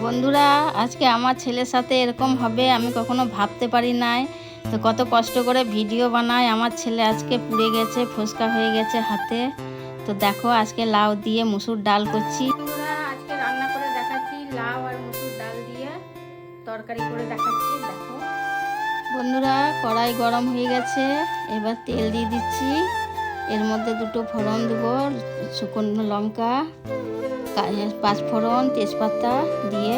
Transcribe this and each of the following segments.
বন্ধুরা, আজকে আমার ছেলের সাথে এরকম হবে আমি কখনো ভাবতে পারি নাই। তো কত কষ্ট করে ভিডিও বানায়, আমার ছেলে আজকে পুড়ে গেছে, ফোসকা হয়ে গেছে হাতে। তো দেখো আজকে লাউ দিয়ে মুসুর ডাল করছি। বন্ধুরা, আজকে রান্না করে দেখাচ্ছি, লাউ আর মুসুর ডাল দিয়ে তরকারি করে দেখাচ্ছি। দেখো বন্ধুরা, কড়াই গরম হয়ে গেছে, এবার তেল দিয়ে দিচ্ছি। এর মধ্যে দুটো ফোড়ন দেবো, শুকনো লঙ্কা, পাঁচফোড়ন, তেজপাতা দিয়ে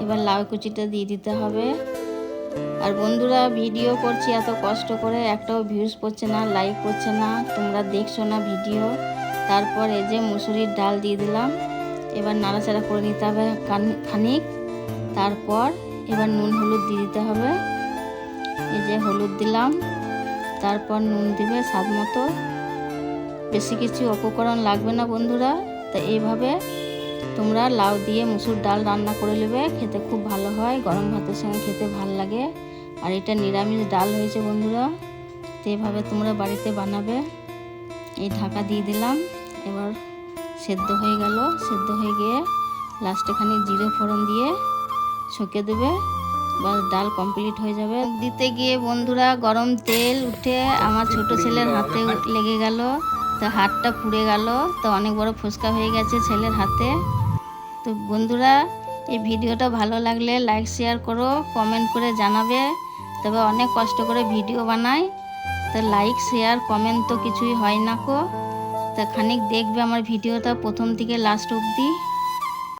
এবার লাউ কুচিটা দিয়ে দিতে হবে। আর বন্ধুরা, ভিডিও করছি এত কষ্ট করে, একটাও ভিউজ পড়ছে না, লাইক করছে না, তোমরা দেখছো না ভিডিও। তারপর এই যে মুসুরির ডাল দিয়ে দিলাম, এবার নাড়াচাড়া করে নিতে হবে খানিক। তারপর এবার নুন হলুদ দিয়ে দিতে হবে। এই যে হলুদ দিলাম, তারপর নুন দিবে স্বাদ মতো, বেশি কিছু উপকরণ লাগবে না বন্ধুরা। তো এইভাবে তোমরা লাউ দিয়ে মুসুর ডাল রান্না করে নেবে, খেতে খুব ভালো হয়, গরম ভাতের সঙ্গে খেতে ভালো লাগে। আর এটা নিরামিষ ডাল হয়েছে বন্ধুরা, তো এইভাবে তোমরা বাড়িতে বানাবে। এই ঢাকা দিয়ে দিলাম, এবার সেদ্ধ হয়ে গেল, সেদ্ধ হয়ে গিয়ে লাস্টে খানিক জিরে ফোড়ন দিয়ে ছকে দেবে, বা ডাল কমপ্লিট হয়ে যাবে। দিতে গিয়ে বন্ধুরা গরম তেল উঠে আমার ছোট ছেলের হাতে লেগে গেল, তো হাতটা পুড়ে গেল, তো অনেক বড় ফোসকা হয়ে গেছে ছেলের হাতে। তো বন্ধুরা, এই ভিডিওটা ভালো লাগলে লাইক শেয়ার করো, কমেন্ট করে জানাবে। তবে অনেক কষ্ট করে ভিডিও বানাই, তো লাইক শেয়ার কমেন্ট তো কিছুই হয় না কো। তা খানিক দেখবে আমার ভিডিওটা প্রথম থেকে লাস্ট অবধি।